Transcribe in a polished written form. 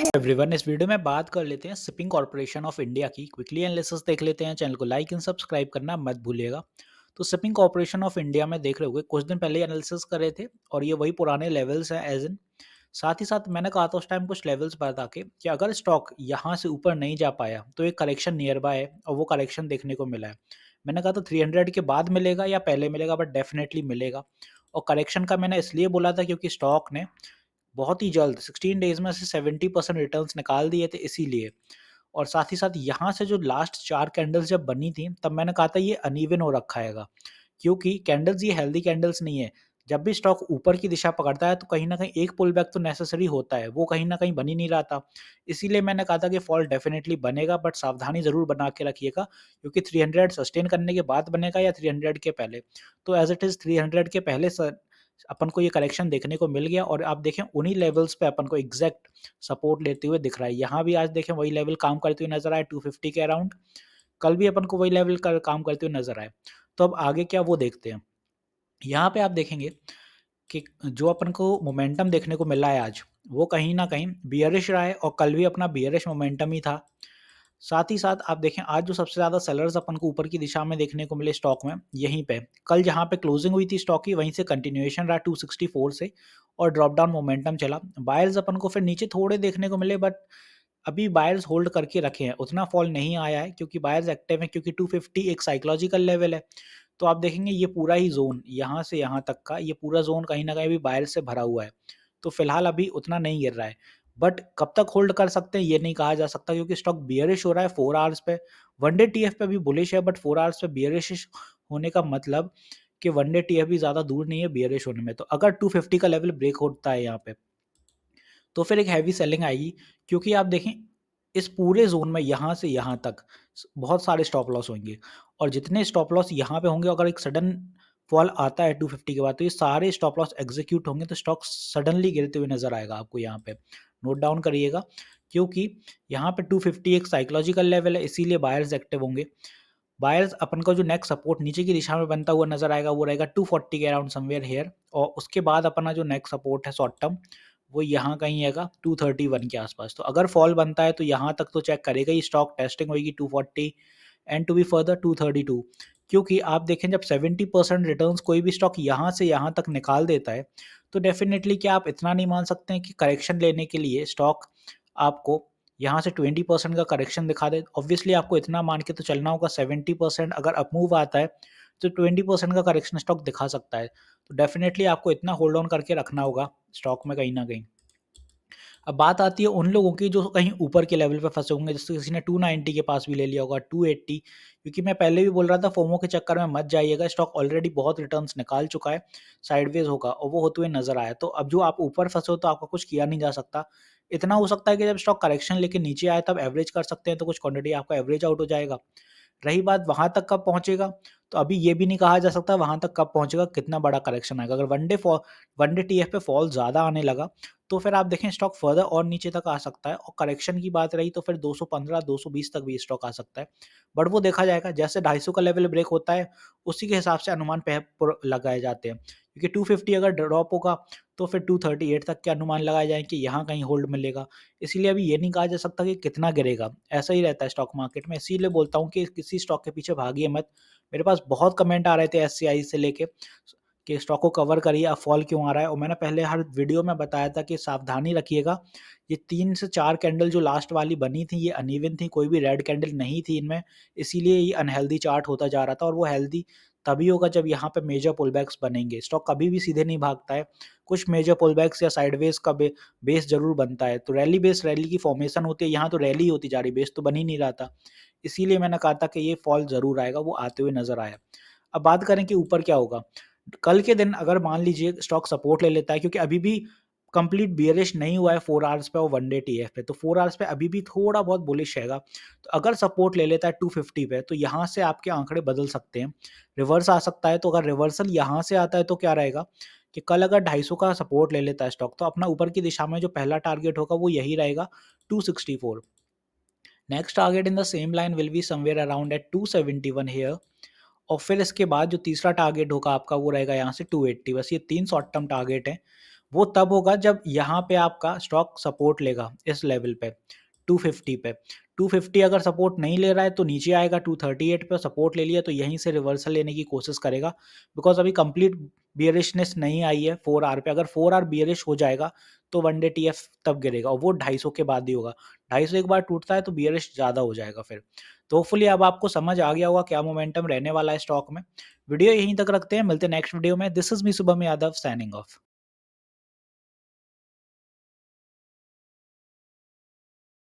Everyone, इस video में बात कर लेते हैं शिपिंग कॉर्पोरेशन ऑफ इंडिया की। क्विकली एनालिसिस देख लेते हैं। चैनल को लाइक एंड सब्सक्राइब करना मत भूलिएगा। तो शिपिंग कॉर्पोरेशन ऑफ इंडिया में देख रहे होगे, कुछ दिन पहले एनालिसिस कर रहे थे और ये वही पुराने लेवल्स हैं एज इन। साथ ही साथ मैंने कहा था उस टाइम कुछ लेवल्स बता के कि अगर स्टॉक यहाँ से ऊपर नहीं जा पाया तो एक करेक्शन नियर बाय है और वो करेक्शन देखने को मिला है। मैंने कहा था 300 के बाद मिलेगा या पहले मिलेगा, बट डेफिनेटली मिलेगा। और करेक्शन का मैंने इसलिए बोला था क्योंकि स्टॉक ने बहुत ही जल्द 16 डेज में से 70% रिटर्न्स निकाल दिए थे इसीलिए। और साथ ही साथ यहाँ से जो लास्ट 4 कैंडल्स जब बनी थी तब मैंने कहा था ये अनइवन हो रखा हैगा, क्योंकि कैंडल्स ये हेल्दी कैंडल्स नहीं है। जब भी स्टॉक ऊपर की दिशा पकड़ता है तो कहीं न कहीं एक पुल बैक तो नेसेसरी होता है, वो कहीं न कहीं बन ही नहीं रहा था। इसीलिए मैंने कहा था कि फॉल डेफिनिटली बनेगा, बट सावधानी ज़रूर बना के रखिएगा, क्योंकि 300 सस्टेन करने के बाद बनेगा या 300 के पहले। तो एज़ इट इज़ 300 के पहले अपन को ये करेक्शन देखने को मिल गया और आप देखें उन्हीं लेवल्स पे अपन को एग्जैक्ट सपोर्ट लेते हुए दिख रहा है। यहाँ भी आज देखें वही लेवल काम करते हुए नजर आए 250 के अराउंड। कल भी अपन को वही लेवल काम करते हुए नजर आए। तो अब आगे क्या वो देखते हैं। यहाँ पे आप देखेंगे कि जो अपन को मोमेंटम देखने को मिला है आज, वो कहीं ना कहीं बियरिश रहा है और कल भी अपना बियरिश मोमेंटम ही था। साथ ही साथ आप देखें आज जो सबसे ज़्यादा सेलर्स अपन को ऊपर की दिशा में देखने को मिले स्टॉक में, यहीं पे कल जहाँ पे क्लोजिंग हुई थी स्टॉक की वहीं से कंटिन्यूएशन रहा 264 से और ड्रॉप डाउन मोमेंटम चला। बायर्स अपन को फिर नीचे थोड़े देखने को मिले, बट अभी बायर्स होल्ड करके रखे हैं, उतना फॉल नहीं आया है क्योंकि बायर्स एक्टिव हैं, क्योंकि 250 एक साइकोलॉजिकल लेवल है। तो आप देखेंगे ये पूरा ही जोन यहाँ से यहाँ तक का ये पूरा जोन कहीं ना कहीं भी बायर से भरा हुआ है। तो फिलहाल अभी उतना नहीं गिर रहा है, बट कब तक होल्ड कर सकते हैं ये नहीं कहा जा सकता, क्योंकि स्टॉक बियरिश हो रहा है 4 आवर्स पे। वनडे टीएफ पे भी बुलिश है, बट 4 आवर्स पे बियरिश होने का मतलब कि वनडे टीएफ भी ज़्यादा दूर नहीं है बियरिश होने में। तो अगर 250 का लेवल ब्रेक होता है यहाँ पे तो फिर एक हैवी सेलिंग आएगी, क्योंकि आप देखें इस पूरे जोन में यहाँ से यहाँ तक बहुत सारे स्टॉप लॉस होंगे और जितने स्टॉप लॉस यहाँ पे होंगे, अगर एक सडन फॉल आता है 250 के बाद तो ये सारे स्टॉप लॉस एग्जीक्यूट होंगे, तो स्टॉक सडनली गिरते हुए नजर आएगा आपको। यहाँ पे नोट डाउन करिएगा, क्योंकि यहाँ पे 250 एक साइकोलॉजिकल लेवल है, इसीलिए बायर्स एक्टिव होंगे। बायर्स अपन का जो नेक्स्ट सपोर्ट नीचे की दिशा में बनता हुआ नजर आएगा वो रहेगा 240 के अराउंड समवेयर हेयर, और उसके बाद अपना जो नेक्स्ट सपोर्ट है शॉर्ट टर्म वो यहाँ कहीं हैगा 231 के आसपास। तो अगर फॉल बनता है तो यहाँ तक तो चेक करेगा ही, स्टॉक टेस्टिंग होगी 240 एंड टू बी फर्दर 232। क्योंकि आप देखें जब 70% रिटर्न्स कोई भी स्टॉक यहाँ से यहाँ तक निकाल देता है तो डेफिनेटली क्या आप इतना नहीं मान सकते हैं कि करेक्शन लेने के लिए स्टॉक आपको यहाँ से 20% का करेक्शन दिखा दे। ऑब्वियसली आपको इतना मान के तो चलना होगा 70% अगर अप मूव आता है तो 20% का करेक्शन स्टॉक दिखा सकता है। तो डेफिनेटली आपको इतना होल्ड ऑन करके रखना होगा स्टॉक में कहीं ना कहीं। अब बात आती है उन लोगों की जो कहीं ऊपर के लेवल पे फंसे होंगे, जैसे किसी ने 290 के पास भी ले लिया होगा 280, क्योंकि मैं पहले भी बोल रहा था फोमो के चक्कर में मत जाइएगा, स्टॉक ऑलरेडी बहुत रिटर्न्स निकाल चुका है, साइडवेज होगा और वो होते हुए नजर आया। तो अब जो आप ऊपर फंसे हो तो आपका कुछ किया नहीं जा सकता। इतना हो सकता है कि जब स्टॉक करेक्शन लेके नीचे आए तब एवरेज कर सकते हैं, तो कुछ क्वांटिटी आपका एवरेज आउट हो जाएगा। रही बात वहाँ तक कब पहुँचेगा, तो अभी ये भी नहीं कहा जा सकता वहाँ तक कब पहुँचेगा, कितना बड़ा करेक्शन आएगा। अगर वनडे टीएफ पे फॉल ज़्यादा आने लगा तो फिर आप देखें स्टॉक फर्दर और नीचे तक आ सकता है, और करेक्शन की बात रही तो फिर 215-220 तक भी स्टॉक आ सकता है। बट वो देखा जाएगा, जैसे 250 का लेवल ब्रेक होता है उसी के हिसाब से अनुमान लगाए जाते हैं, क्योंकि 250 अगर ड्रॉप होगा तो फिर 238 तक के अनुमान लगाए जाएँ कि यहाँ कहीं होल्ड मिलेगा। इसीलिए अभी ये नहीं कहा जा सकता कि कितना गिरेगा, ऐसा ही रहता है स्टॉक मार्केट में। इसीलिए बोलता हूँ कि किसी स्टॉक के पीछे भागिए मत। मेरे पास बहुत कमेंट आ रहे थे एससीआई से लेके कि स्टॉक को कवर करिए, अब फॉल क्यों आ रहा है, और मैंने पहले हर वीडियो में बताया था कि सावधानी रखिएगा। ये 3 से 4 कैंडल जो लास्ट वाली बनी थी ये अनइवन थी, कोई भी रेड कैंडल नहीं थी इनमें, इसीलिए ये अनहेल्दी चार्ट होता जा रहा था। और वो हेल्दी तभी होगा जब यहाँ पे मेजर पुलबैक्स बनेंगे। स्टॉक कभी भी सीधे नहीं भागता है, कुछ मेजर पुलबैक्स या साइडवेज का बेस जरूर बनता है। तो रैली की फॉर्मेशन होती है, यहाँ तो रैली होती जा रही, बेस तो बन ही नहीं रहा था। इसीलिए मैंने कहा था कि ये फॉल जरूर आएगा, वो आते हुए नजर आया। अब बात करें कि ऊपर क्या होगा। कल के दिन अगर मान लीजिए स्टॉक सपोर्ट ले लेता है, क्योंकि अभी भी कंप्लीट बियरिश नहीं हुआ है 4 आवर्स पे और वनडे टीएफ पे, तो 4 आवर्स पे अभी भी थोड़ा बहुत बुलिश रहेगा। तो अगर सपोर्ट ले लेता है 250 पे तो यहाँ से आपके आंकड़े बदल सकते हैं, रिवर्स आ सकता है। तो अगर रिवर्सल यहाँ से आता है तो क्या रहेगा कि कल अगर 250 का सपोर्ट ले लेता है स्टॉक तो अपना ऊपर की दिशा में जो पहला टारगेट होगा वो यही रहेगा 264। Next target in the same line will be somewhere around at 271 here, और फिर इसके बाद जो तीसरा टारगेट होगा आपका वो रहेगा यहाँ से 280, बस ये 3 शॉर्ट टर्म टारगेट हैं। वो तब होगा जब यहाँ पे आपका स्टॉक सपोर्ट लेगा इस लेवल पे 250 पे। 250 अगर सपोर्ट नहीं ले रहा है तो नीचे आएगा 238 पे, सपोर्ट ले लिया तो यहीं से रिवर्सल लेने की कोशिश करेगा, बिकॉज़ अभी कंप्लीट बियरिशनेस नहीं आई है 4 आवर पे। अगर 4 आवर बियरिश हो जाएगा तो वन डे टीएफ तब गिरेगा और वो 250 के बाद ही होगा। 250 एक बार टूटता है तो बियरिश ज़्यादा हो जाएगा फिर। तो होपफुली अब आपको समझ आ गया होगा क्या मोमेंटम रहने वाला है स्टॉक में। वीडियो यहीं तक रखते हैं, मिलते हैं नेक्स्ट वीडियो में। This is me Shubham Yadav signing off.